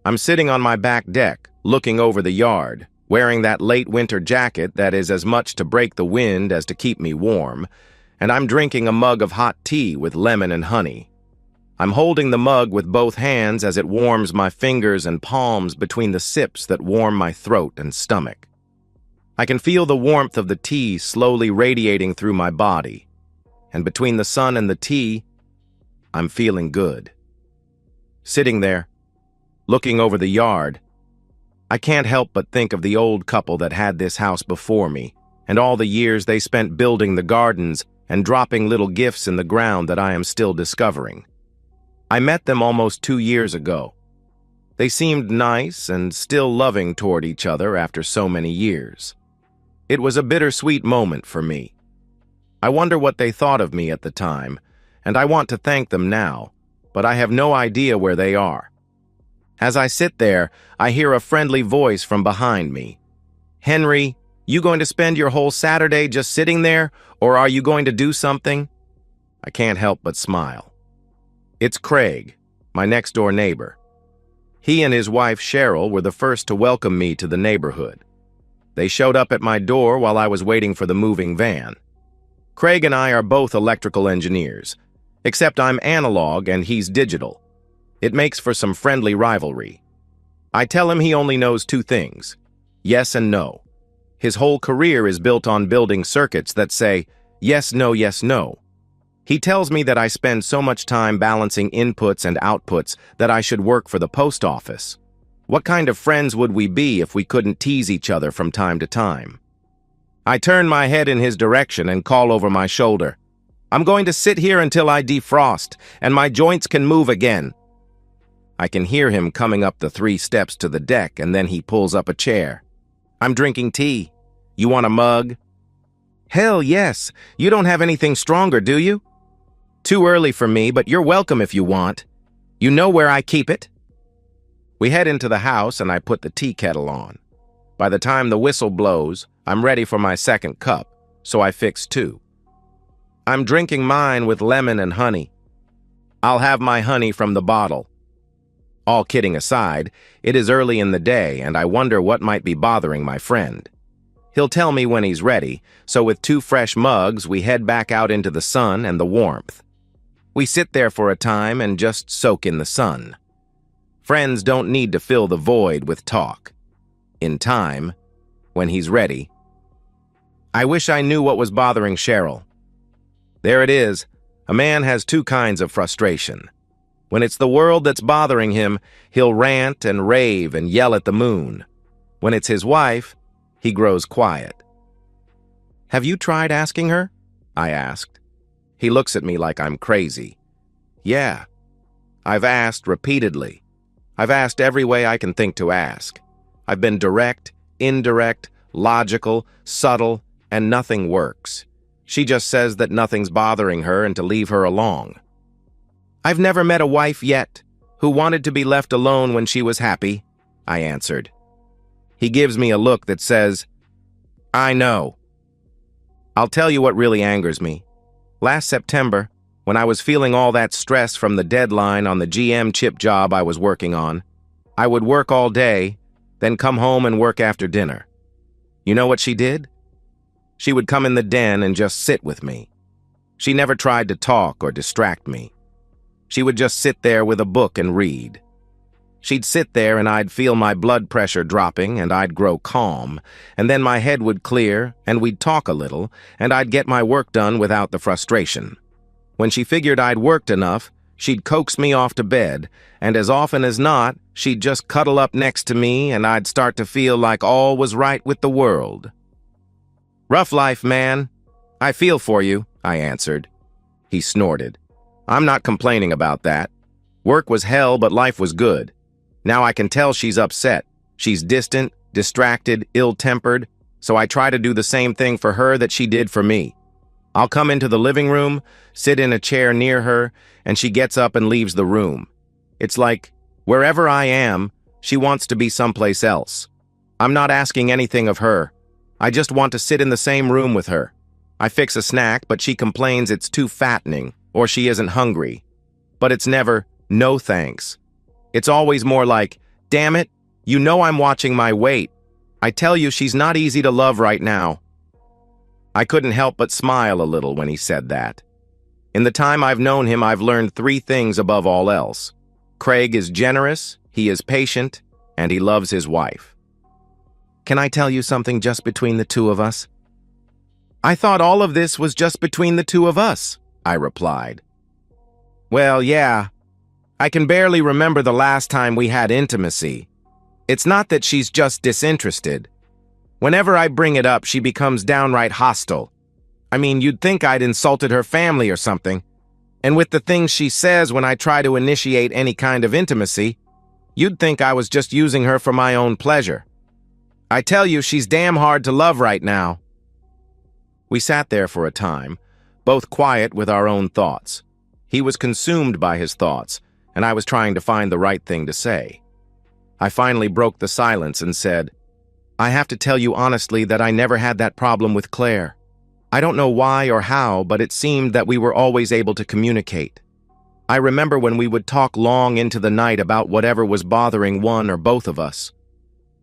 I'm sitting on my back deck, looking over the yard, wearing that late winter jacket that is as much to break the wind as to keep me warm, and I'm drinking a mug of hot tea with lemon and honey. I'm holding the mug with both hands as it warms my fingers and palms between the sips that warm my throat and stomach. I can feel the warmth of the tea slowly radiating through my body, and between the sun and the tea, I'm feeling good. Sitting there, looking over the yard, I can't help but think of the old couple that had this house before me, and all the years they spent building the gardens and dropping little gifts in the ground that I am still discovering. I met them almost 2 years ago. They seemed nice and still loving toward each other after so many years. It was a bittersweet moment for me. I wonder what they thought of me at the time, and I want to thank them now, but I have no idea where they are. As I sit there, I hear a friendly voice from behind me. "Henry, you going to spend your whole Saturday just sitting there, or are you going to do something?" I can't help but smile. It's Craig, my next-door neighbor. He and his wife Cheryl were the first to welcome me to the neighborhood. They showed up at my door while I was waiting for the moving van. Craig and I are both electrical engineers, except I'm analog and he's digital. It makes for some friendly rivalry. I tell him he only knows 2 things, yes and no. His whole career is built on building circuits that say, yes, no, yes, no. He tells me that I spend so much time balancing inputs and outputs that I should work for the post office. What kind of friends would we be if we couldn't tease each other from time to time? I turn my head in his direction and call over my shoulder. "I'm going to sit here until I defrost, and my joints can move again." I can hear him coming up the 3 steps to the deck, and then he pulls up a chair. "I'm drinking tea. You want a mug?" "Hell yes. You don't have anything stronger, do you?" "Too early for me, but you're welcome if you want. You know where I keep it?" We head into the house and I put the tea kettle on. By the time the whistle blows, I'm ready for my second cup, so I fix 2. I'm drinking mine with lemon and honey. I'll have my honey from the bottle. All kidding aside, it is early in the day and I wonder what might be bothering my friend. He'll tell me when he's ready, so with 2 fresh mugs, we head back out into the sun and the warmth. We sit there for a time and just soak in the sun. Friends don't need to fill the void with talk. In time, when he's ready. I wish I knew what was bothering Cheryl. There it is. A man has 2 kinds of frustration. When it's the world that's bothering him, he'll rant and rave and yell at the moon. When it's his wife, he grows quiet. "Have you tried asking her?" I asked. He looks at me like I'm crazy. "Yeah. I've asked repeatedly. I've asked every way I can think to ask. I've been direct, indirect, logical, subtle, and nothing works. She just says that nothing's bothering her and to leave her alone." "I've never met a wife yet who wanted to be left alone when she was happy," I answered. He gives me a look that says, "I know." I'll tell you what really angers me. Last September, when I was feeling all that stress from the deadline on the GM chip job I was working on, I would work all day, then come home and work after dinner. You know what she did? She would come in the den and just sit with me. She never tried to talk or distract me. She would just sit there with a book and read. She'd sit there and I'd feel my blood pressure dropping and I'd grow calm, and then my head would clear and we'd talk a little and I'd get my work done without the frustration. When she figured I'd worked enough, she'd coax me off to bed, and as often as not, she'd just cuddle up next to me and I'd start to feel like all was right with the world. "Rough life, man. I feel for you," I answered. He snorted. "I'm not complaining about that. Work was hell, but life was good. Now I can tell she's upset. She's distant, distracted, ill-tempered, so I try to do the same thing for her that she did for me. I'll come into the living room, sit in a chair near her, and she gets up and leaves the room. It's like, wherever I am, she wants to be someplace else. I'm not asking anything of her. I just want to sit in the same room with her. I fix a snack, but she complains it's too fattening, or she isn't hungry. But it's never, no thanks. It's always more like, Damn it, you know I'm watching my weight. I tell you, she's not easy to love right now. I couldn't help but smile a little when he said that. In the time I've known him, I've learned 3 things above all else. Craig is generous, he is patient, and he loves his wife. Can I tell you something just between the two of us? I thought all of this was just between the two of us, I replied. Well, yeah. I can barely remember the last time we had intimacy. It's not that she's just disinterested. Whenever I bring it up, she becomes downright hostile. I mean, you'd think I'd insulted her family or something. And with the things she says when I try to initiate any kind of intimacy, you'd think I was just using her for my own pleasure. I tell you, she's damn hard to love right now. We sat there for a time, both quiet with our own thoughts. He was consumed by his thoughts, and I was trying to find the right thing to say. I finally broke the silence and said, I have to tell you honestly that I never had that problem with Claire. I don't know why or how, but it seemed that we were always able to communicate. I remember when we would talk long into the night about whatever was bothering one or both of us.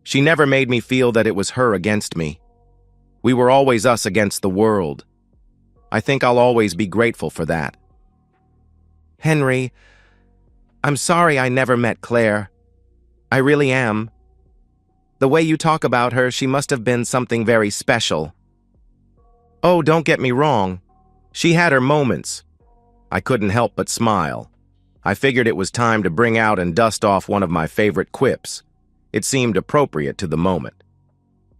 She never made me feel that it was her against me. We were always us against the world. I think I'll always be grateful for that. Henry, I'm sorry I never met Claire. I really am. The way you talk about her, she must have been something very special. Oh, don't get me wrong. She had her moments. I couldn't help but smile. I figured it was time to bring out and dust off one of my favorite quips. It seemed appropriate to the moment.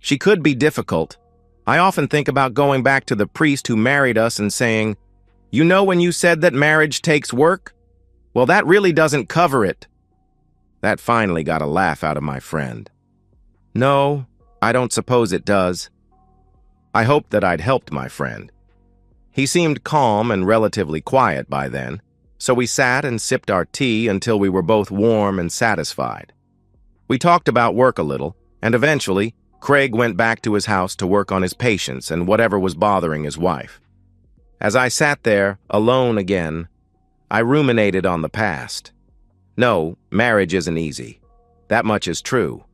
She could be difficult. I often think about going back to the priest who married us and saying, you know when you said that marriage takes work? Well, that really doesn't cover it. That finally got a laugh out of my friend. No, I don't suppose it does. I hoped that I'd helped my friend. He seemed calm and relatively quiet by then, so we sat and sipped our tea until we were both warm and satisfied. We talked about work a little, and eventually, Craig went back to his house to work on his patients and whatever was bothering his wife. As I sat there, alone again, I ruminated on the past. No, marriage isn't easy. That much is true.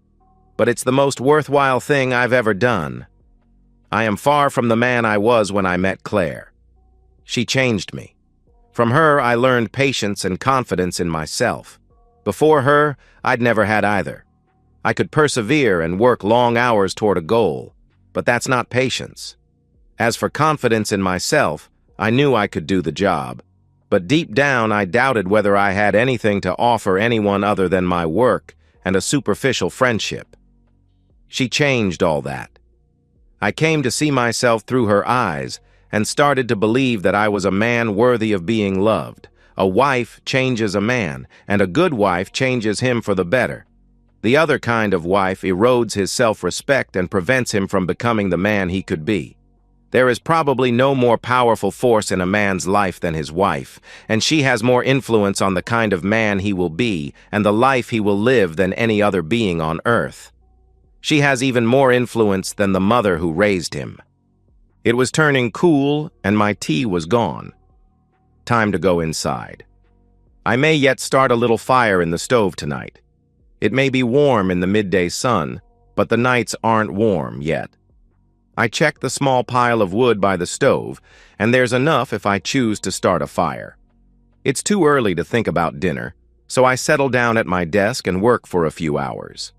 But it's the most worthwhile thing I've ever done. I am far from the man I was when I met Claire. She changed me. From her, I learned patience and confidence in myself. Before her, I'd never had either. I could persevere and work long hours toward a goal, but that's not patience. As for confidence in myself, I knew I could do the job. But deep down, I doubted whether I had anything to offer anyone other than my work and a superficial friendship. She changed all that. I came to see myself through her eyes and started to believe that I was a man worthy of being loved. A wife changes a man, and a good wife changes him for the better. The other kind of wife erodes his self-respect and prevents him from becoming the man he could be. There is probably no more powerful force in a man's life than his wife, and she has more influence on the kind of man he will be and the life he will live than any other being on earth. She has even more influence than the mother who raised him. It was turning cool, and my tea was gone. Time to go inside. I may yet start a little fire in the stove tonight. It may be warm in the midday sun, but the nights aren't warm yet. I check the small pile of wood by the stove, and there's enough if I choose to start a fire. It's too early to think about dinner, so I settle down at my desk and work for a few hours.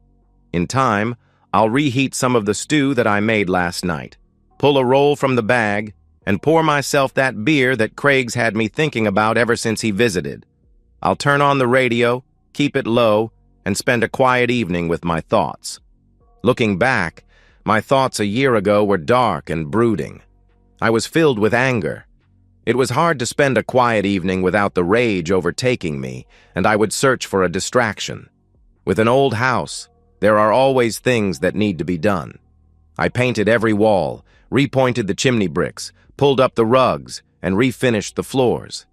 In time, I'll reheat some of the stew that I made last night, pull a roll from the bag, and pour myself that beer that Craig's had me thinking about ever since he visited. I'll turn on the radio, keep it low, and spend a quiet evening with my thoughts. Looking back, my thoughts a year ago were dark and brooding. I was filled with anger. It was hard to spend a quiet evening without the rage overtaking me, and I would search for a distraction. With an old house, there are always things that need to be done. I painted every wall, repointed the chimney bricks, pulled up the rugs, and refinished the floors.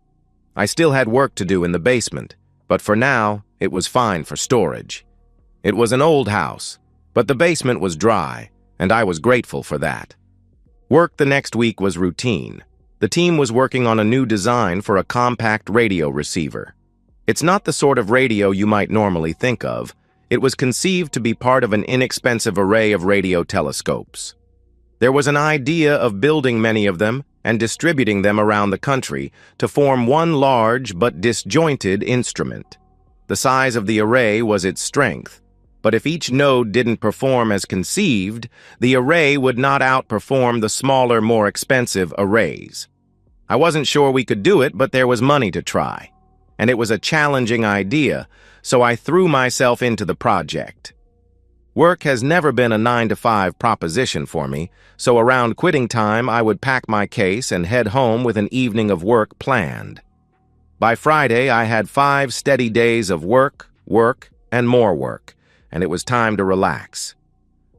I still had work to do in the basement, but for now, it was fine for storage. It was an old house, but the basement was dry, and I was grateful for that. Work the next week was routine. The team was working on a new design for a compact radio receiver. It's not the sort of radio you might normally think of. It was conceived to be part of an inexpensive array of radio telescopes. There was an idea of building many of them and distributing them around the country to form one large but disjointed instrument. The size of the array was its strength, but if each node didn't perform as conceived, the array would not outperform the smaller, more expensive arrays. I wasn't sure we could do it, but there was money to try, and it was a challenging idea, so I threw myself into the project. Work has never been a 9-to-5 proposition for me, so around quitting time I would pack my case and head home with an evening of work planned. By Friday, I had 5 steady days of work, and more work, and it was time to relax.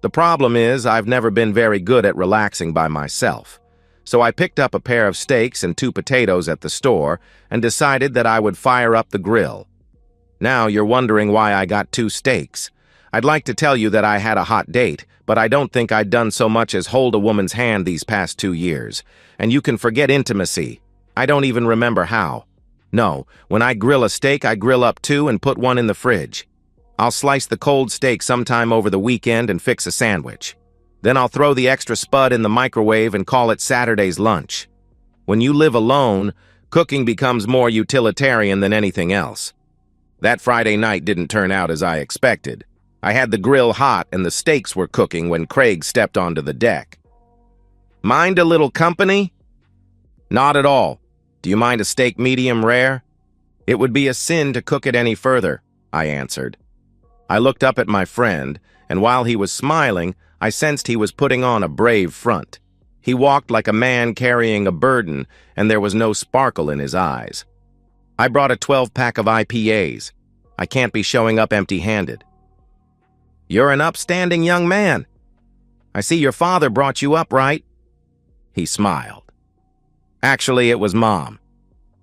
The problem is I've never been very good at relaxing by myself, so I picked up a pair of steaks and 2 potatoes at the store and decided that I would fire up the grill. Now you're wondering why I got 2 steaks. I'd like to tell you that I had a hot date, but I don't think I'd done so much as hold a woman's hand these past 2 years. And you can forget intimacy. I don't even remember how. No, when I grill a steak, I grill up 2 and put 1 in the fridge. I'll slice the cold steak sometime over the weekend and fix a sandwich. Then I'll throw the extra spud in the microwave and call it Saturday's lunch. When you live alone, cooking becomes more utilitarian than anything else. That Friday night didn't turn out as I expected. I had the grill hot and the steaks were cooking when Craig stepped onto the deck. Mind a little company? Not at all. Do you mind a steak medium rare? It would be a sin to cook it any further, I answered. I looked up at my friend, and while he was smiling, I sensed he was putting on a brave front. He walked like a man carrying a burden, and there was no sparkle in his eyes. I brought a 12-pack of IPAs. I can't be showing up empty-handed. You're an upstanding young man. I see your father brought you up, right? He smiled. Actually, it was Mom.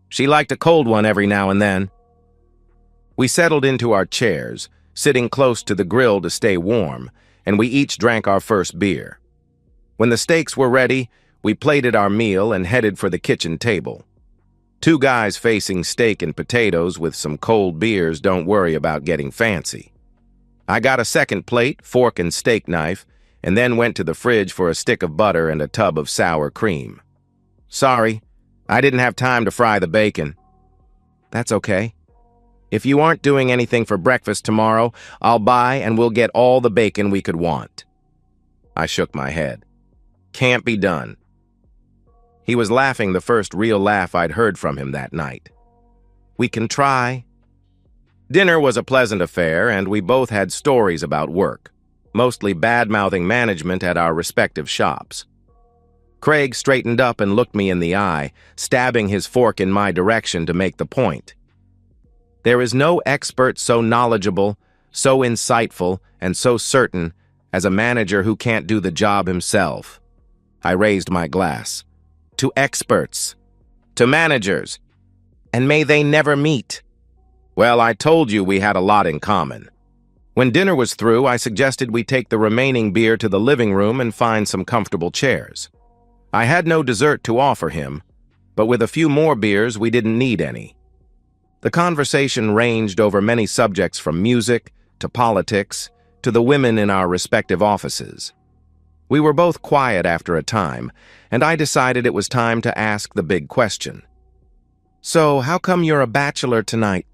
She liked a cold one every now and then. We settled into our chairs, sitting close to the grill to stay warm, and we each drank our first beer. When the steaks were ready, we plated our meal and headed for the kitchen table. 2 guys facing steak and potatoes with some cold beers don't worry about getting fancy. I got a second plate, fork and steak knife, and then went to the fridge for a stick of butter and a tub of sour cream. Sorry, I didn't have time to fry the bacon. That's okay. If you aren't doing anything for breakfast tomorrow, I'll buy and we'll get all the bacon we could want. I shook my head. Can't be done. He was laughing, the first real laugh I'd heard from him that night. We can try. Dinner was a pleasant affair, and we both had stories about work, mostly bad-mouthing management at our respective shops. Craig straightened up and looked me in the eye, stabbing his fork in my direction to make the point. There is no expert so knowledgeable, so insightful, and so certain as a manager who can't do the job himself. I raised my glass. To experts. To managers. And may they never meet. Well, I told you we had a lot in common. When dinner was through, I suggested we take the remaining beer to the living room and find some comfortable chairs. I had no dessert to offer him, but with a few more beers, we didn't need any. The conversation ranged over many subjects from music to politics to the women in our respective offices. We were both quiet after a time, and I decided it was time to ask the big question. So, how come you're a bachelor tonight?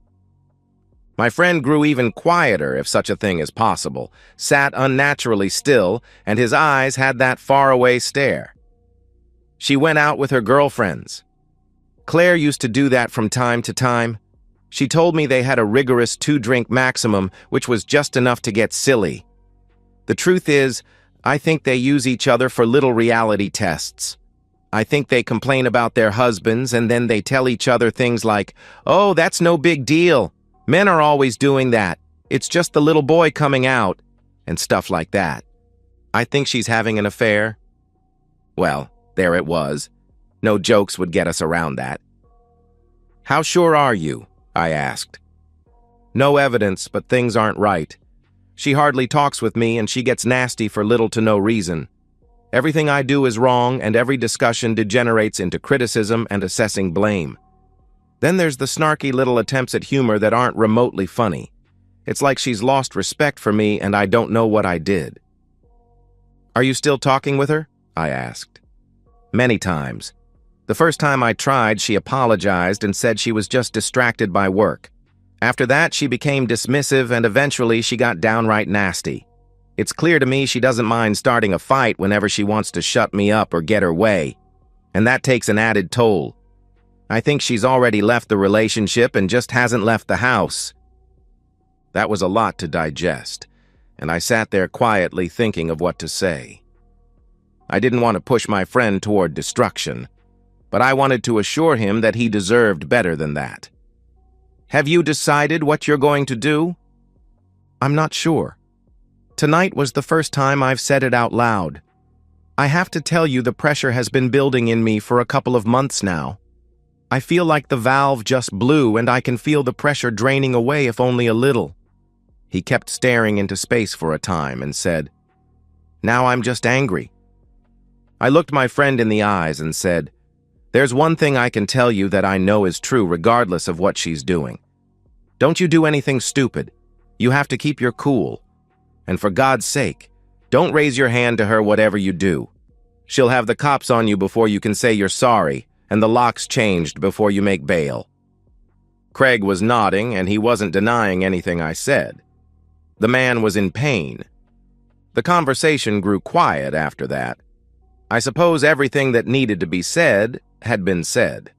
My friend grew even quieter, if such a thing is possible, sat unnaturally still, and his eyes had that faraway stare. She went out with her girlfriends. Claire used to do that from time to time. She told me they had a rigorous 2-drink maximum, which was just enough to get silly. The truth is, I think they use each other for little reality tests. I think they complain about their husbands, and then they tell each other things like, "Oh, that's no big deal. Men are always doing that. It's just the little boy coming out," and stuff like that. I think she's having an affair. Well, there it was. No jokes would get us around that. How sure are you? I asked. No evidence, but things aren't right. She hardly talks with me, and she gets nasty for little to no reason. Everything I do is wrong, and every discussion degenerates into criticism and assessing blame. Then there's the snarky little attempts at humor that aren't remotely funny. It's like she's lost respect for me and I don't know what I did. Are you still talking with her? I asked. Many times. The first time I tried, she apologized and said she was just distracted by work. After that, she became dismissive and eventually she got downright nasty. It's clear to me she doesn't mind starting a fight whenever she wants to shut me up or get her way. And that takes an added toll. I think she's already left the relationship and just hasn't left the house. That was a lot to digest, and I sat there quietly thinking of what to say. I didn't want to push my friend toward destruction, but I wanted to assure him that he deserved better than that. Have you decided what you're going to do? I'm not sure. Tonight was the first time I've said it out loud. I have to tell you the pressure has been building in me for a couple of months now. I feel like the valve just blew and I can feel the pressure draining away if only a little. He kept staring into space for a time and said, "Now I'm just angry." I looked my friend in the eyes and said, "There's one thing I can tell you that I know is true regardless of what she's doing. Don't you do anything stupid. You have to keep your cool. And for God's sake, don't raise your hand to her whatever you do. She'll have the cops on you before you can say you're sorry, and the locks changed before you make bail." Craig was nodding, and he wasn't denying anything I said. The man was in pain. The conversation grew quiet after that. I suppose everything that needed to be said had been said.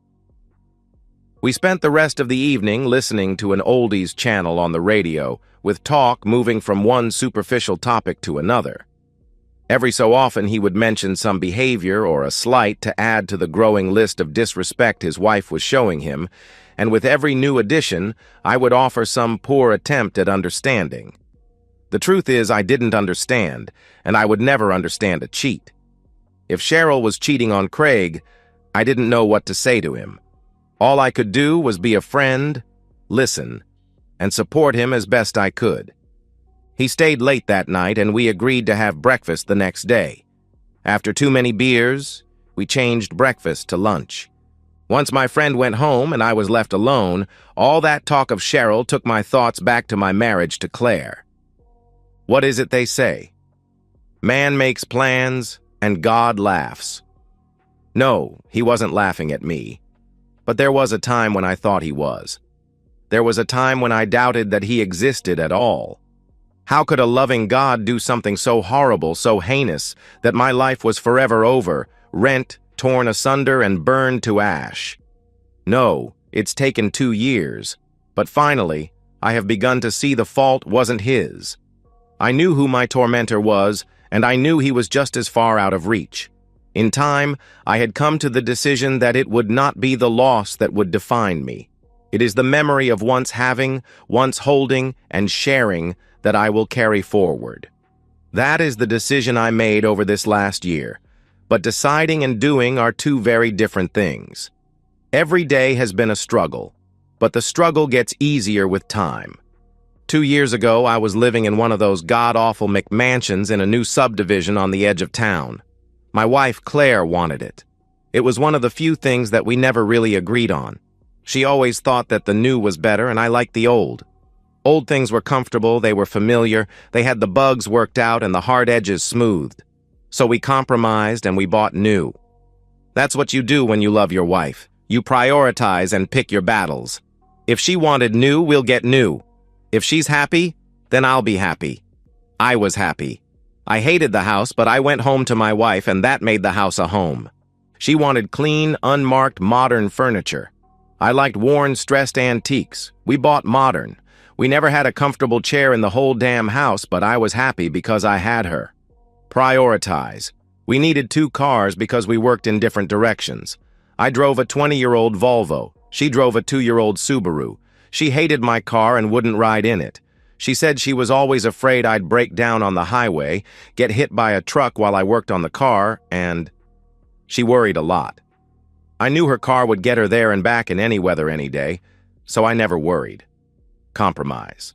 We spent the rest of the evening listening to an oldies channel on the radio, with talk moving from one superficial topic to another. Every so often he would mention some behavior or a slight to add to the growing list of disrespect his wife was showing him, and with every new addition, I would offer some poor attempt at understanding. The truth is I didn't understand, and I would never understand a cheat. If Cheryl was cheating on Craig, I didn't know what to say to him. All I could do was be a friend, listen, and support him as best I could. He stayed late that night, and we agreed to have breakfast the next day. After too many beers, we changed breakfast to lunch. Once my friend went home and I was left alone, all that talk of Cheryl took my thoughts back to my marriage to Claire. What is it they say? Man makes plans, and God laughs. No, he wasn't laughing at me. But there was a time when I thought he was. There was a time when I doubted that he existed at all. How could a loving God do something so horrible, so heinous, that my life was forever over, rent, torn asunder, and burned to ash? No, it's taken 2 years, but finally, I have begun to see the fault wasn't his. I knew who my tormentor was, and I knew he was just as far out of reach. In time, I had come to the decision that it would not be the loss that would define me. It is the memory of once having, once holding, and sharing that I will carry forward. That is the decision I made over this last year, but deciding and doing are two very different things. Every day has been a struggle, but the struggle gets easier with time. 2 years ago, I was living in one of those god-awful McMansions in a new subdivision on the edge of town. My wife, Claire, wanted it. It was one of the few things that we never really agreed on. She always thought that the new was better, and I liked the old. Old things were comfortable, they were familiar, they had the bugs worked out and the hard edges smoothed. So we compromised and we bought new. That's what you do when you love your wife. You prioritize and pick your battles. If she wanted new, we'll get new. If she's happy, then I'll be happy. I was happy. I hated the house, but I went home to my wife, and that made the house a home. She wanted clean, unmarked, modern furniture. I liked worn, stressed antiques. We bought modern. We never had a comfortable chair in the whole damn house, but I was happy because I had her. Prioritize. We needed 2 cars because we worked in different directions. I drove a 20-year-old Volvo. She drove a 2-year-old Subaru. She hated my car and wouldn't ride in it. She said she was always afraid I'd break down on the highway, get hit by a truck while I worked on the car, and she worried a lot. I knew her car would get her there and back in any weather any day, so I never worried. Compromise.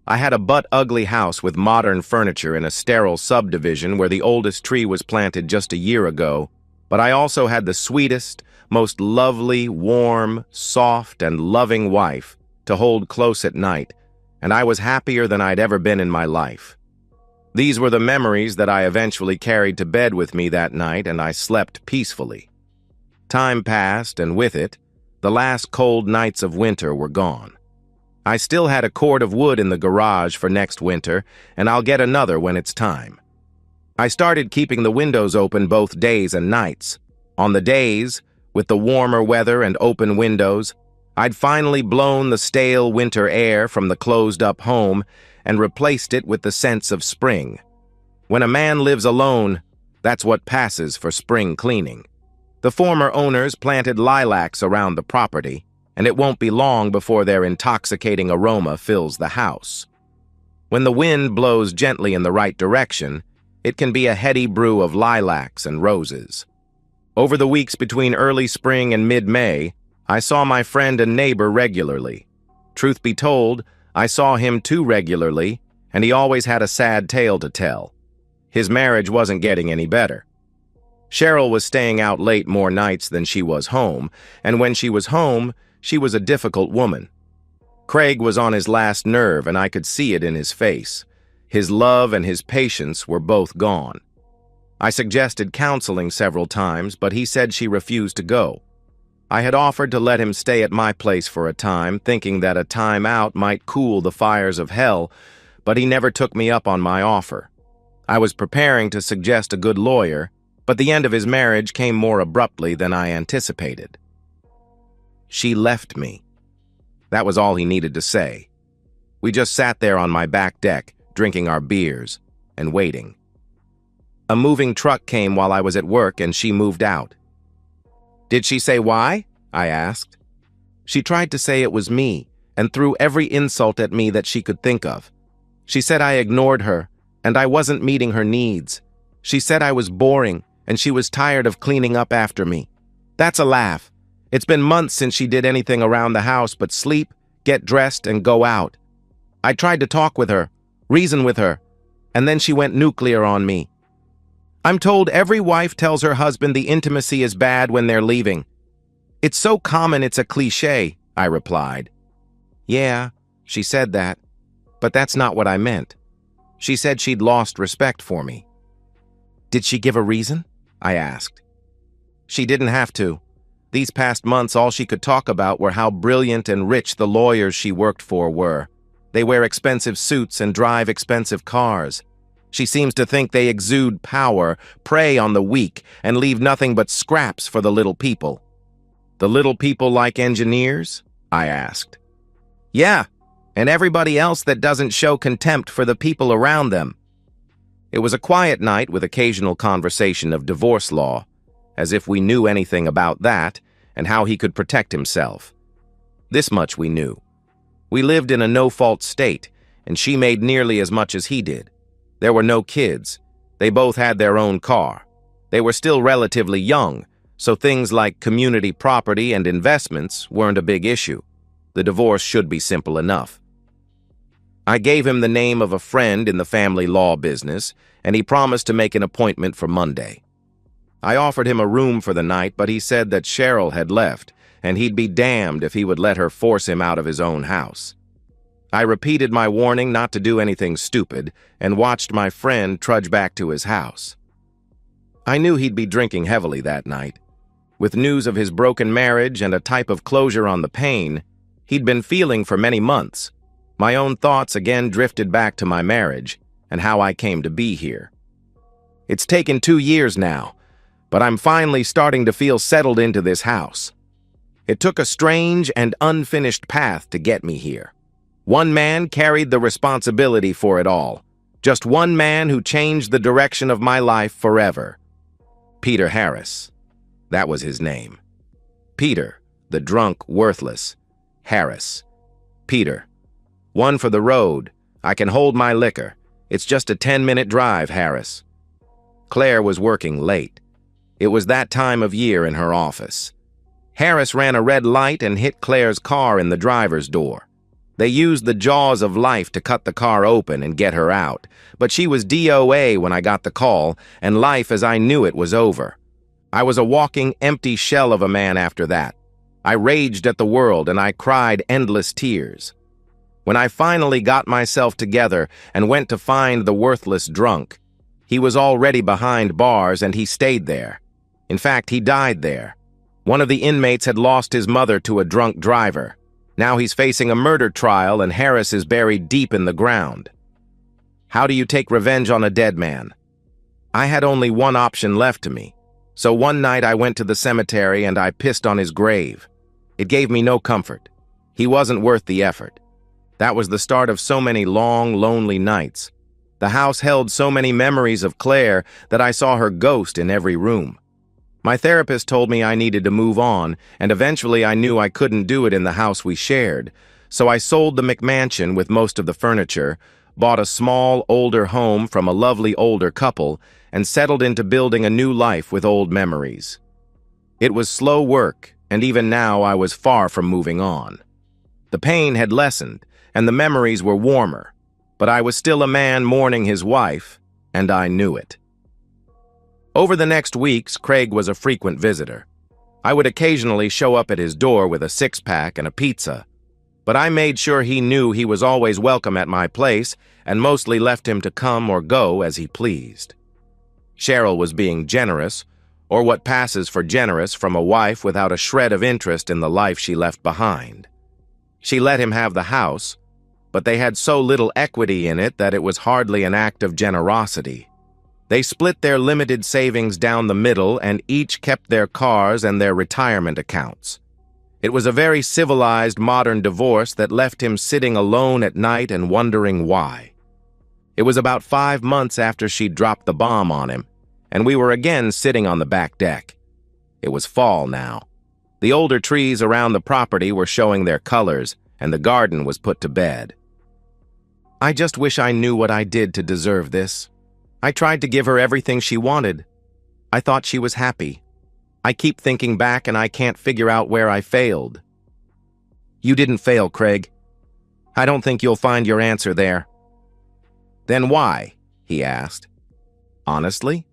I had a butt-ugly house with modern furniture in a sterile subdivision where the oldest tree was planted just a year ago, but I also had the sweetest, most lovely, warm, soft, and loving wife to hold close at night, and I was happier than I'd ever been in my life. These were the memories that I eventually carried to bed with me that night, and I slept peacefully. Time passed, and with it, the last cold nights of winter were gone. I still had a cord of wood in the garage for next winter, and I'll get another when it's time. I started keeping the windows open both days and nights. On the days, with the warmer weather and open windows, I'd finally blown the stale winter air from the closed-up home and replaced it with the sense of spring. When a man lives alone, that's what passes for spring cleaning. The former owners planted lilacs around the property, and it won't be long before their intoxicating aroma fills the house. When the wind blows gently in the right direction, it can be a heady brew of lilacs and roses. Over the weeks between early spring and mid-May, I saw my friend and neighbor regularly. Truth be told, I saw him too regularly, and he always had a sad tale to tell. His marriage wasn't getting any better. Cheryl was staying out late more nights than she was home, and when she was home, she was a difficult woman. Craig was on his last nerve, and I could see it in his face. His love and his patience were both gone. I suggested counseling several times, but he said she refused to go. I had offered to let him stay at my place for a time, thinking that a time out might cool the fires of hell, but he never took me up on my offer. I was preparing to suggest a good lawyer, but the end of his marriage came more abruptly than I anticipated. She left me. That was all he needed to say. We just sat there on my back deck, drinking our beers and waiting. A moving truck came while I was at work, and she moved out. Did she say why? I asked. She tried to say it was me, and threw every insult at me that she could think of. She said I ignored her, and I wasn't meeting her needs. She said I was boring, and she was tired of cleaning up after me. That's a laugh. It's been months since she did anything around the house but sleep, get dressed, and go out. I tried to talk with her, reason with her, and then she went nuclear on me. I'm told every wife tells her husband the intimacy is bad when they're leaving. It's so common it's a cliché, I replied. Yeah, she said that, but that's not what I meant. She said she'd lost respect for me. Did she give a reason? I asked. She didn't have to. These past months, all she could talk about were how brilliant and rich the lawyers she worked for were. They wear expensive suits and drive expensive cars. She seems to think they exude power, prey on the weak, and leave nothing but scraps for the little people. The little people like engineers? I asked. Yeah, and everybody else that doesn't show contempt for the people around them. It was a quiet night with occasional conversation of divorce law, as if we knew anything about that and how he could protect himself. This much we knew. We lived in a no-fault state, and she made nearly as much as he did. There were no kids. They both had their own car. They were still relatively young, so things like community property and investments weren't a big issue. The divorce should be simple enough. I gave him the name of a friend in the family law business, and he promised to make an appointment for Monday. I offered him a room for the night, but he said that Cheryl had left, and he'd be damned if he would let her force him out of his own house. I repeated my warning not to do anything stupid and watched my friend trudge back to his house. I knew he'd be drinking heavily that night. With news of his broken marriage and a type of closure on the pain he'd been feeling for many months, my own thoughts again drifted back to my marriage and how I came to be here. It's taken 2 years now, but I'm finally starting to feel settled into this house. It took a strange and unfinished path to get me here. One man carried the responsibility for it all. Just one man who changed the direction of my life forever. Peter Harris. That was his name. Peter, the drunk, worthless. Harris. Peter. One for the road. I can hold my liquor. It's just a 10-minute drive, Harris. Claire was working late. It was that time of year in her office. Harris ran a red light and hit Claire's car in the driver's door. They used the jaws of life to cut the car open and get her out, but she was DOA when I got the call, and life as I knew it was over. I was a walking, empty shell of a man after that. I raged at the world, and I cried endless tears. When I finally got myself together and went to find the worthless drunk, he was already behind bars and he stayed there. In fact, he died there. One of the inmates had lost his mother to a drunk driver. Now he's facing a murder trial and Harris is buried deep in the ground. How do you take revenge on a dead man? I had only one option left to me. So one night I went to the cemetery and I pissed on his grave. It gave me no comfort. He wasn't worth the effort. That was the start of so many long, lonely nights. The house held so many memories of Claire that I saw her ghost in every room. My therapist told me I needed to move on, and eventually I knew I couldn't do it in the house we shared. So I sold the McMansion with most of the furniture, bought a small, older home from a lovely older couple, and settled into building a new life with old memories. It was slow work, and even now I was far from moving on. The pain had lessened, and the memories were warmer, but I was still a man mourning his wife, and I knew it. Over the next weeks, Craig was a frequent visitor. I would occasionally show up at his door with a six-pack and a pizza, but I made sure he knew he was always welcome at my place and mostly left him to come or go as he pleased. Cheryl was being generous, or what passes for generous from a wife without a shred of interest in the life she left behind. She let him have the house, but they had so little equity in it that it was hardly an act of generosity. They split their limited savings down the middle and each kept their cars and their retirement accounts. It was a very civilized modern divorce that left him sitting alone at night and wondering why. It was about 5 months after she dropped the bomb on him, and we were again sitting on the back deck. It was fall now. The older trees around the property were showing their colors, and the garden was put to bed. I just wish I knew what I did to deserve this. I tried to give her everything she wanted. I thought she was happy. I keep thinking back and I can't figure out where I failed. You didn't fail, Craig. I don't think you'll find your answer there. Then why? He asked. Honestly?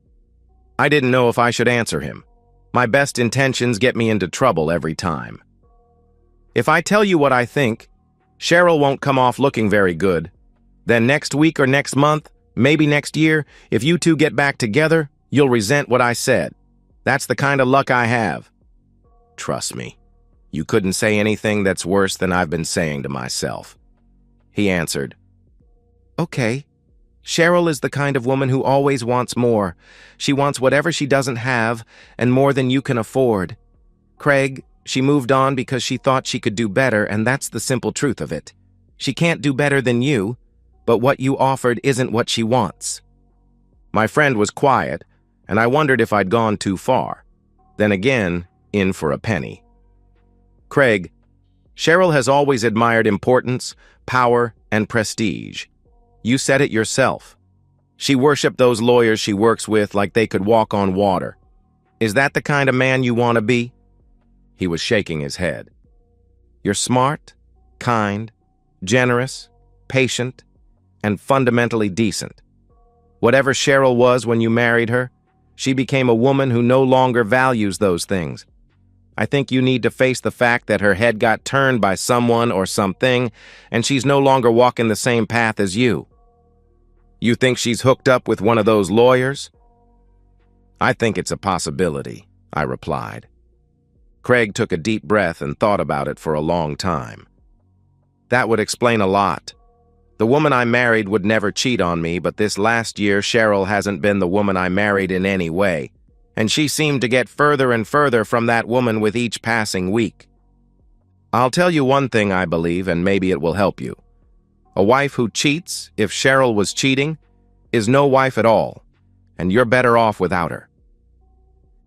I didn't know if I should answer him. My best intentions get me into trouble every time. If I tell you what I think, Cheryl won't come off looking very good. Then next week or next month, maybe next year, if you two get back together, you'll resent what I said. That's the kind of luck I have. Trust me, you couldn't say anything that's worse than I've been saying to myself. He answered. Okay. Cheryl is the kind of woman who always wants more. She wants whatever she doesn't have, and more than you can afford. Craig, she moved on because she thought she could do better, and that's the simple truth of it. She can't do better than you, but what you offered isn't what she wants. My friend was quiet, and I wondered if I'd gone too far. Then again, in for a penny. Craig, Cheryl has always admired importance, power, and prestige. You said it yourself. She worshipped those lawyers she works with like they could walk on water. Is that the kind of man you want to be? He was shaking his head. You're smart, kind, generous, patient, and fundamentally decent. Whatever Cheryl was when you married her, she became a woman who no longer values those things. I think you need to face the fact that her head got turned by someone or something, and she's no longer walking the same path as you. You think she's hooked up with one of those lawyers? I think it's a possibility, I replied. Craig took a deep breath and thought about it for a long time. That would explain a lot. The woman I married would never cheat on me, but this last year Cheryl hasn't been the woman I married in any way, and she seemed to get further and further from that woman with each passing week. I'll tell you one thing I believe, and maybe it will help you. A wife who cheats, if Cheryl was cheating, is no wife at all, and you're better off without her.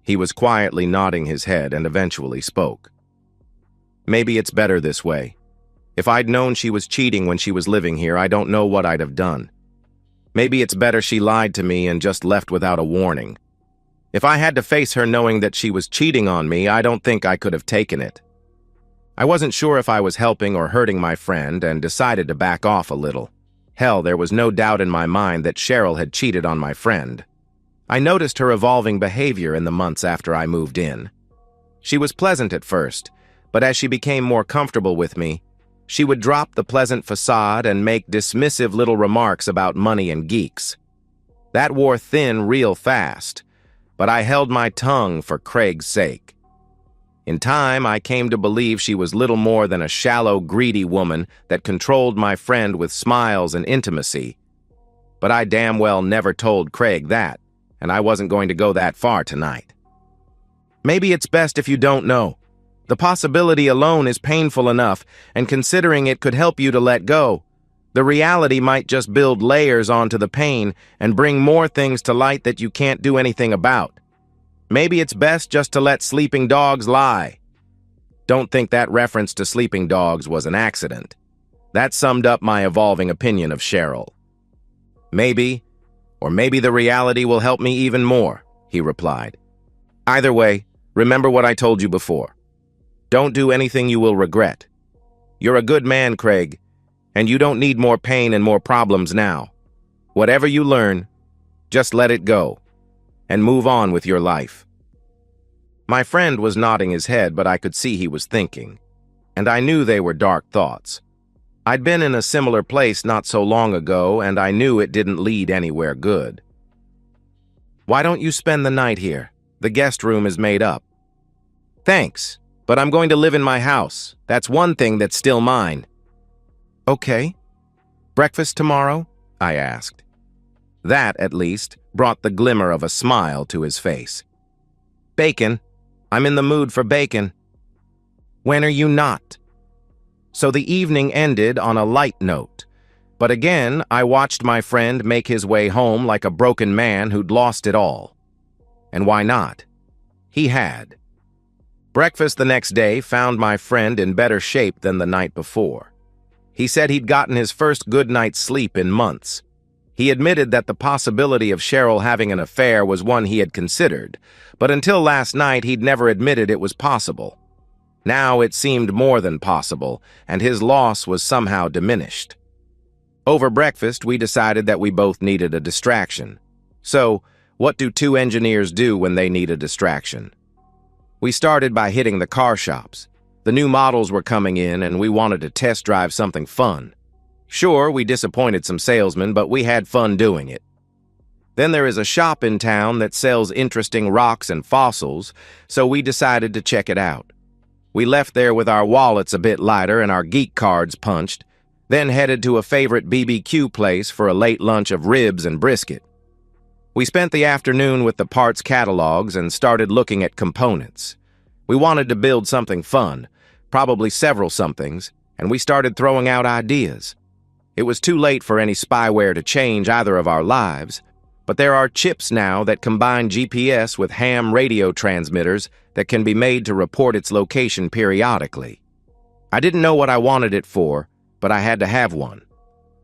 He was quietly nodding his head and eventually spoke. Maybe it's better this way. If I'd known she was cheating when she was living here, I don't know what I'd have done. Maybe it's better she lied to me and just left without a warning. If I had to face her knowing that she was cheating on me, I don't think I could have taken it. I wasn't sure if I was helping or hurting my friend and decided to back off a little. Hell, there was no doubt in my mind that Cheryl had cheated on my friend. I noticed her evolving behavior in the months after I moved in. She was pleasant at first, but as she became more comfortable with me, She would drop the pleasant facade and make dismissive little remarks about money and geeks. That wore thin real fast, but I held my tongue for Craig's sake. In time, I came to believe she was little more than a shallow, greedy woman that controlled my friend with smiles and intimacy. But I damn well never told Craig that, and I wasn't going to go that far tonight. Maybe it's best if you don't know. The possibility alone is painful enough, and considering it could help you to let go. The reality might just build layers onto the pain and bring more things to light that you can't do anything about. Maybe it's best just to let sleeping dogs lie. Don't think that reference to sleeping dogs was an accident. That summed up my evolving opinion of Cheryl. Maybe, or maybe the reality will help me even more, he replied. Either way, remember what I told you before. Don't do anything you will regret. You're a good man, Craig, and you don't need more pain and more problems now. Whatever you learn, just let it go and move on with your life. My friend was nodding his head, but I could see he was thinking, and I knew they were dark thoughts. I'd been in a similar place not so long ago, and I knew it didn't lead anywhere good. Why don't you spend the night here? The guest room is made up. Thanks, but I'm going to live in my house. That's one thing that's still mine. Okay. Breakfast tomorrow? I asked. That, at least, brought the glimmer of a smile to his face. Bacon. I'm in the mood for bacon. When are you not? So the evening ended on a light note. But again, I watched my friend make his way home like a broken man who'd lost it all. And why not? He had. Breakfast the next day found my friend in better shape than the night before. He said he'd gotten his first good night's sleep in months. He admitted that the possibility of Cheryl having an affair was one he had considered, but until last night he'd never admitted it was possible. Now it seemed more than possible, and his loss was somehow diminished. Over breakfast, we decided that we both needed a distraction. So, what do two engineers do when they need a distraction? We started by hitting the car shops. The new models were coming in, and we wanted to test drive something fun. Sure, we disappointed some salesmen, but we had fun doing it. Then there is a shop in town that sells interesting rocks and fossils, so we decided to check it out. We left there with our wallets a bit lighter and our geek cards punched, then headed to a favorite BBQ place for a late lunch of ribs and brisket. We spent the afternoon with the parts catalogs and started looking at components. We wanted to build something fun, probably several somethings, and we started throwing out ideas. It was too late for any spyware to change either of our lives, but there are chips now that combine GPS with ham radio transmitters that can be made to report its location periodically. I didn't know what I wanted it for, but I had to have one.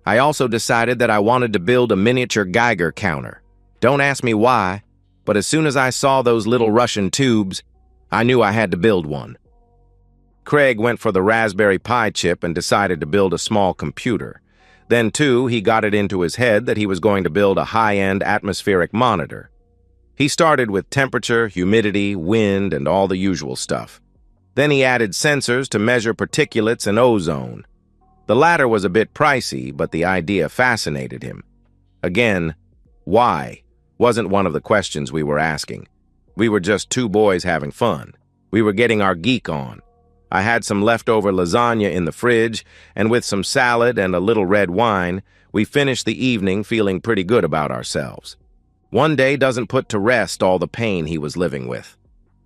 I also decided that I wanted to build a miniature Geiger counter. Don't ask me why, but as soon as I saw those little Russian tubes, I knew I had to build one. Craig went for the Raspberry Pi chip and decided to build a small computer. Then, too, he got it into his head that he was going to build a high-end atmospheric monitor. He started with temperature, humidity, wind, and all the usual stuff. Then he added sensors to measure particulates and ozone. The latter was a bit pricey, but the idea fascinated him. Again, why wasn't one of the questions we were asking. We were just two boys having fun. We were getting our geek on. I had some leftover lasagna in the fridge, and with some salad and a little red wine, we finished the evening feeling pretty good about ourselves. One day doesn't put to rest all the pain he was living with.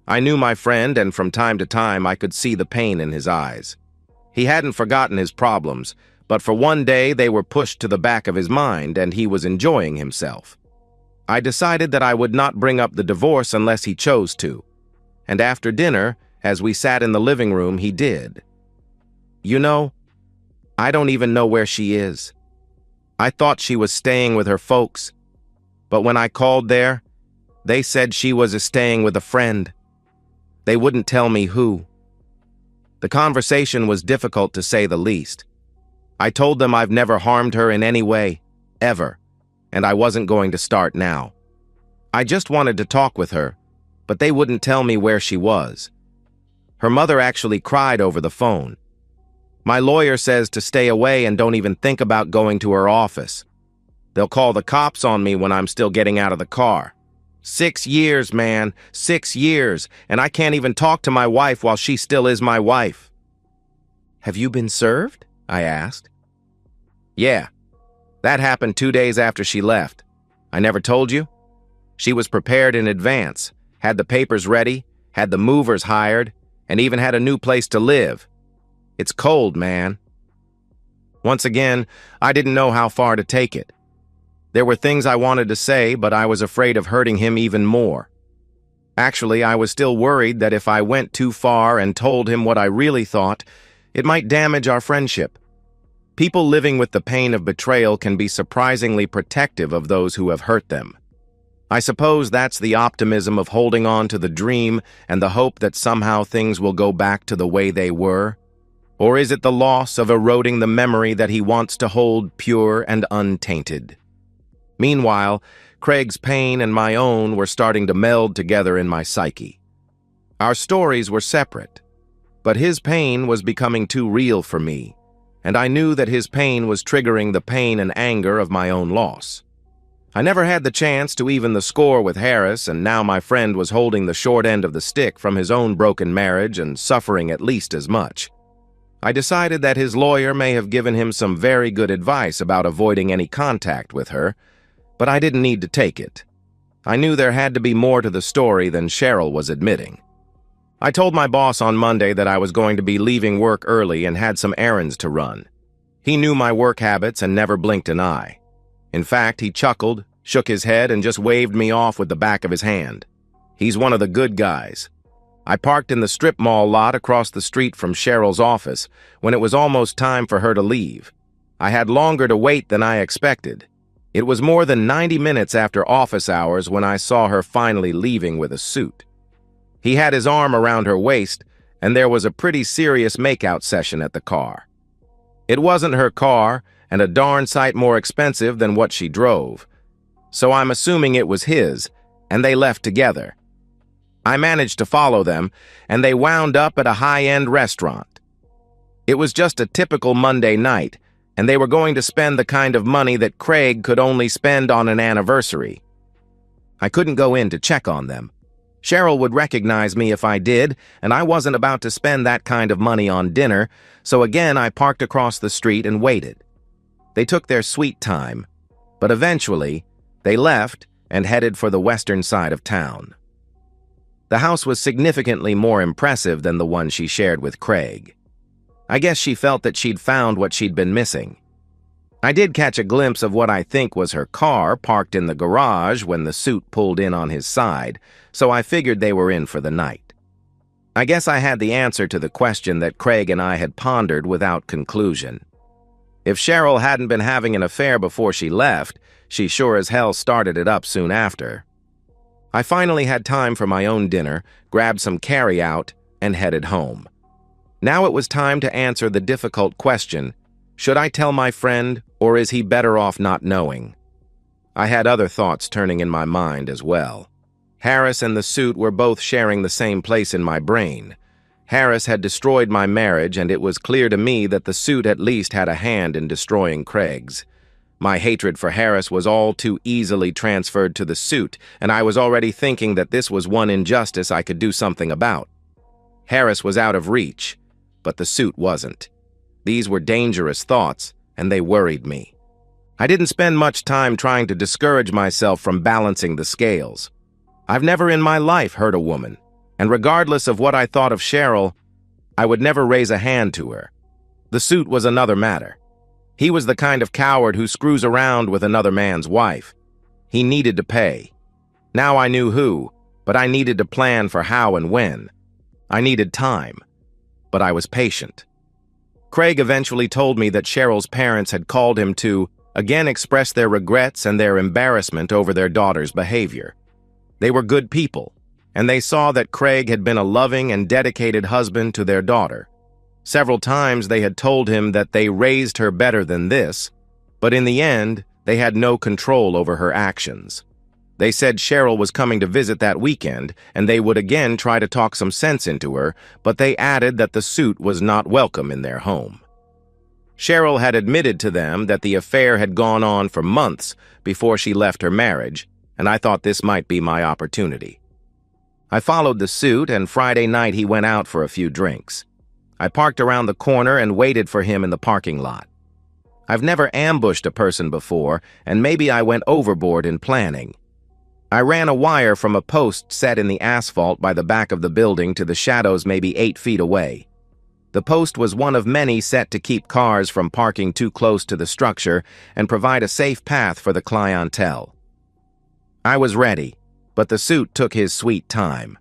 I knew my friend, and from time to time I could see the pain in his eyes. He hadn't forgotten his problems, but for one day they were pushed to the back of his mind, and he was enjoying himself. I decided that I would not bring up the divorce unless he chose to, and after dinner, as we sat in the living room, he did. You know, I don't even know where she is. I thought she was staying with her folks, but when I called there, they said she was staying with a friend. They wouldn't tell me who. The conversation was difficult to say the least. I told them I've never harmed her in any way, ever, and I wasn't going to start now. I just wanted to talk with her, but they wouldn't tell me where she was. Her mother actually cried over the phone. My lawyer says to stay away and don't even think about going to her office. They'll call the cops on me when I'm still getting out of the car. 6 years, man, 6 years, and I can't even talk to my wife while she still is my wife." "Have you been served?" I asked. "Yeah, that happened 2 days after she left. I never told you? She was prepared in advance, had the papers ready, had the movers hired, and even had a new place to live. It's cold, man." Once again, I didn't know how far to take it. There were things I wanted to say, but I was afraid of hurting him even more. Actually, I was still worried that if I went too far and told him what I really thought, it might damage our friendship. People living with the pain of betrayal can be surprisingly protective of those who have hurt them. I suppose that's the optimism of holding on to the dream and the hope that somehow things will go back to the way they were. Or is it the loss of eroding the memory that he wants to hold pure and untainted? Meanwhile, Craig's pain and my own were starting to meld together in my psyche. Our stories were separate, but his pain was becoming too real for me, and I knew that his pain was triggering the pain and anger of my own loss. I never had the chance to even the score with Harris, and now my friend was holding the short end of the stick from his own broken marriage and suffering at least as much. I decided that his lawyer may have given him some very good advice about avoiding any contact with her, but I didn't need to take it. I knew there had to be more to the story than Cheryl was admitting. I told my boss on Monday that I was going to be leaving work early and had some errands to run. He knew my work habits and never blinked an eye. In fact, he chuckled, shook his head, and just waved me off with the back of his hand. He's one of the good guys. I parked in the strip mall lot across the street from Cheryl's office when it was almost time for her to leave. I had longer to wait than I expected. It was more than 90 minutes after office hours when I saw her finally leaving with a suit. He had his arm around her waist, and there was a pretty serious makeout session at the car. It wasn't her car, and a darn sight more expensive than what she drove, so I'm assuming it was his, and they left together. I managed to follow them, and they wound up at a high-end restaurant. It was just a typical Monday night, and they were going to spend the kind of money that Craig could only spend on an anniversary. I couldn't go in to check on them. Cheryl would recognize me if I did, and I wasn't about to spend that kind of money on dinner, so again I parked across the street and waited. They took their sweet time, but eventually they left and headed for the western side of town. The house was significantly more impressive than the one she shared with Craig. I guess she felt that she'd found what she'd been missing. I did catch a glimpse of what I think was her car parked in the garage when the suit pulled in on his side, so I figured they were in for the night. I guess I had the answer to the question that Craig and I had pondered without conclusion. If Cheryl hadn't been having an affair before she left, she sure as hell started it up soon after. I finally had time for my own dinner, grabbed some carry-out, and headed home. Now it was time to answer the difficult question, should I tell my friend, or is he better off not knowing? I had other thoughts turning in my mind as well. Harris and the suit were both sharing the same place in my brain. Harris had destroyed my marriage, and it was clear to me that the suit at least had a hand in destroying Craig's. My hatred for Harris was all too easily transferred to the suit, and I was already thinking that this was one injustice I could do something about. Harris was out of reach, but the suit wasn't. These were dangerous thoughts, and they worried me. I didn't spend much time trying to discourage myself from balancing the scales. I've never in my life hurt a woman, and regardless of what I thought of Cheryl, I would never raise a hand to her. The suit was another matter. He was the kind of coward who screws around with another man's wife. He needed to pay. Now I knew who, but I needed to plan for how and when. I needed time, but I was patient. Craig eventually told me that Cheryl's parents had called him to, again, express their regrets and their embarrassment over their daughter's behavior. They were good people, and they saw that Craig had been a loving and dedicated husband to their daughter. Several times they had told him that they raised her better than this, but in the end, they had no control over her actions. They said Cheryl was coming to visit that weekend, and they would again try to talk some sense into her, but they added that the suit was not welcome in their home. Cheryl had admitted to them that the affair had gone on for months before she left her marriage, and I thought this might be my opportunity. I followed the suit, and Friday night he went out for a few drinks. I parked around the corner and waited for him in the parking lot. I've never ambushed a person before, and maybe I went overboard in planning. I ran a wire from a post set in the asphalt by the back of the building to the shadows maybe 8 feet away. The post was one of many set to keep cars from parking too close to the structure and provide a safe path for the clientele. I was ready, but the suit took his sweet time.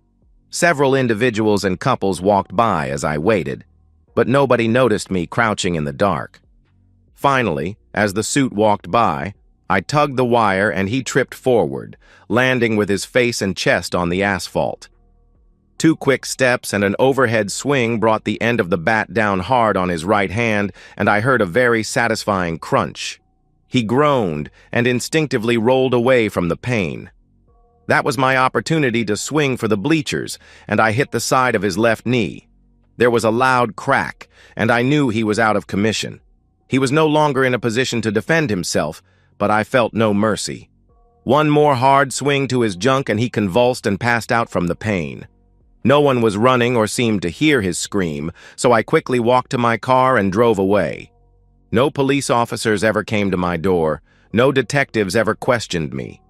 Several individuals and couples walked by as I waited, but nobody noticed me crouching in the dark. Finally, as the suit walked by, I tugged the wire and he tripped forward, landing with his face and chest on the asphalt. 2 quick steps and an overhead swing brought the end of the bat down hard on his right hand, and I heard a very satisfying crunch. He groaned and instinctively rolled away from the pain. That was my opportunity to swing for the bleachers, and I hit the side of his left knee. There was a loud crack, and I knew he was out of commission. He was no longer in a position to defend himself, but I felt no mercy. One more hard swing to his junk and he convulsed and passed out from the pain. No one was running or seemed to hear his scream, so I quickly walked to my car and drove away. No police officers ever came to my door. No detectives ever questioned me.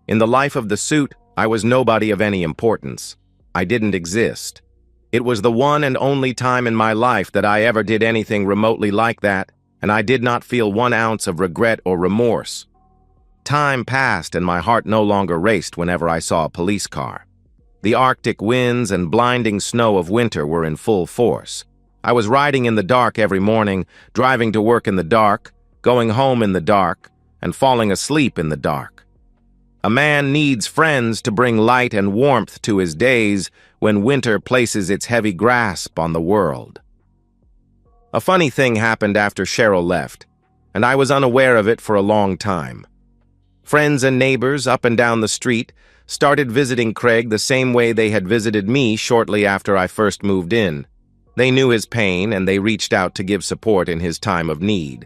In the life of the suit, I was nobody of any importance. I didn't exist. It was the one and only time in my life that I ever did anything remotely like that, and I did not feel 1 ounce of regret or remorse. Time passed and my heart no longer raced whenever I saw a police car. The Arctic winds and blinding snow of winter were in full force. I was riding in the dark every morning, driving to work in the dark, going home in the dark, and falling asleep in the dark. A man needs friends to bring light and warmth to his days when winter places its heavy grasp on the world. A funny thing happened after Cheryl left, and I was unaware of it for a long time. Friends and neighbors up and down the street started visiting Craig the same way they had visited me shortly after I first moved in. They knew his pain, and they reached out to give support in his time of need.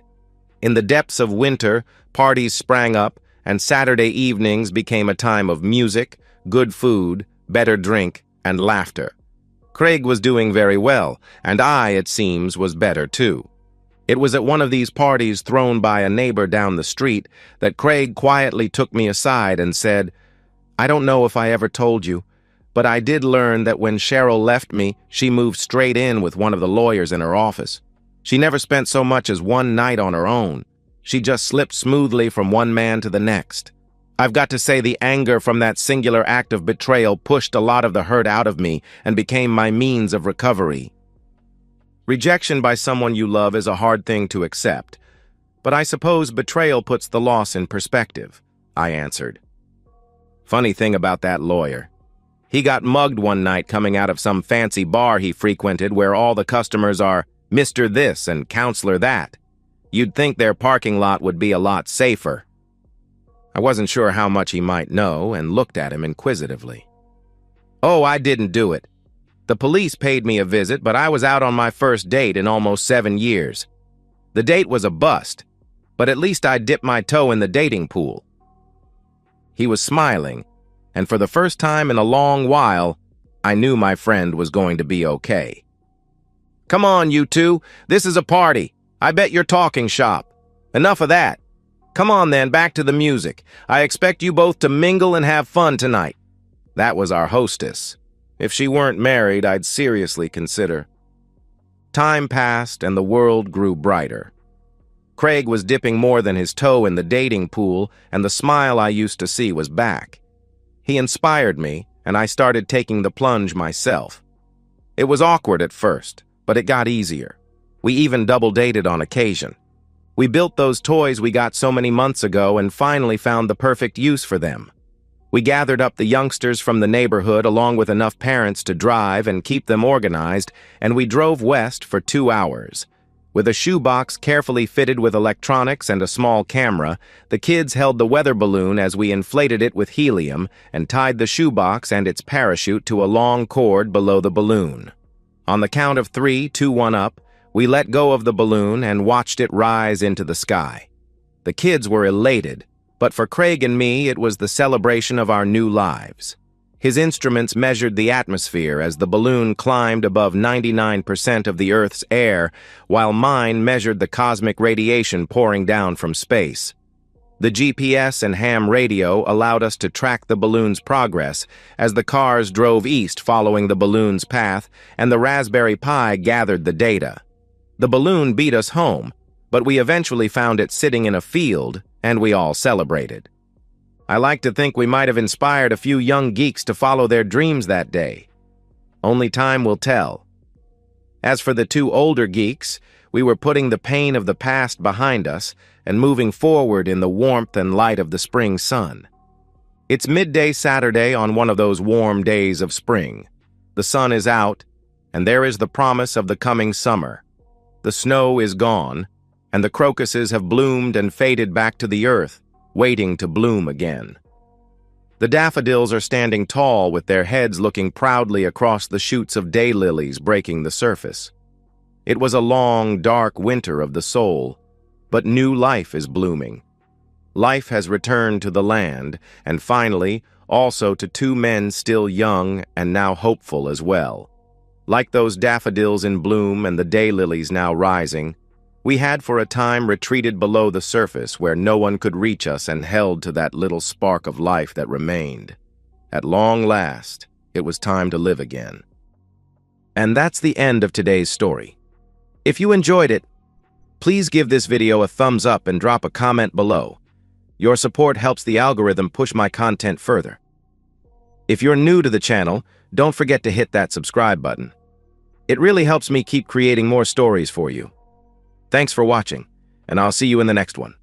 In the depths of winter, parties sprang up, and Saturday evenings became a time of music, good food, better drink, and laughter. Craig was doing very well, and I, it seems, was better too. It was at one of these parties thrown by a neighbor down the street that Craig quietly took me aside and said, "I don't know if I ever told you, but I did learn that when Cheryl left me, she moved straight in with one of the lawyers in her office. She never spent so much as one night on her own. She just slipped smoothly from one man to the next. I've got to say the anger from that singular act of betrayal pushed a lot of the hurt out of me and became my means of recovery." Rejection by someone you love is a hard thing to accept, but I suppose betrayal puts the loss in perspective, I answered. Funny thing about that lawyer. He got mugged one night coming out of some fancy bar he frequented where all the customers are Mr. This and Counselor That. You'd think their parking lot would be a lot safer. I wasn't sure how much he might know and looked at him inquisitively. "Oh, I didn't do it. The police paid me a visit, but I was out on my first date in almost 7 years. The date was a bust, but at least I dipped my toe in the dating pool." He was smiling, and for the first time in a long while, I knew my friend was going to be okay. "Come on, you two. This is a party. I bet you're talking shop. Enough of that. Come on then, back to the music. I expect you both to mingle and have fun tonight." That was our hostess. If she weren't married, I'd seriously consider. Time passed and the world grew brighter. Craig was dipping more than his toe in the dating pool, and the smile I used to see was back. He inspired me, and I started taking the plunge myself. It was awkward at first, but it got easier. We even double-dated on occasion. We built those toys we got so many months ago and finally found the perfect use for them. We gathered up the youngsters from the neighborhood along with enough parents to drive and keep them organized, and we drove west for 2 hours. With a shoebox carefully fitted with electronics and a small camera, the kids held the weather balloon as we inflated it with helium and tied the shoebox and its parachute to a long cord below the balloon. On the count of 3, 2, 1 up, We let go of the balloon and watched it rise into the sky. The kids were elated, but for Craig and me, it was the celebration of our new lives. His instruments measured the atmosphere as the balloon climbed above 99% of the Earth's air, while mine measured the cosmic radiation pouring down from space. The GPS and ham radio allowed us to track the balloon's progress as the cars drove east following the balloon's path, and the Raspberry Pi gathered the data. The balloon beat us home, but we eventually found it sitting in a field, and we all celebrated. I like to think we might have inspired a few young geeks to follow their dreams that day. Only time will tell. As for the two older geeks, we were putting the pain of the past behind us and moving forward in the warmth and light of the spring sun. It's midday Saturday on one of those warm days of spring. The sun is out, and there is the promise of the coming summer. The snow is gone, and the crocuses have bloomed and faded back to the earth, waiting to bloom again. The daffodils are standing tall with their heads looking proudly across the shoots of daylilies breaking the surface. It was a long, dark winter of the soul, but new life is blooming. Life has returned to the land, and finally, also to two men still young and now hopeful as well. Like those daffodils in bloom and the daylilies now rising, we had for a time retreated below the surface where no one could reach us and held to that little spark of life that remained. At long last, it was time to live again. And that's the end of today's story. If you enjoyed it, please give this video a thumbs up and drop a comment below. Your support helps the algorithm push my content further. If you're new to the channel, don't forget to hit that subscribe button. It really helps me keep creating more stories for you. Thanks for watching, and I'll see you in the next one.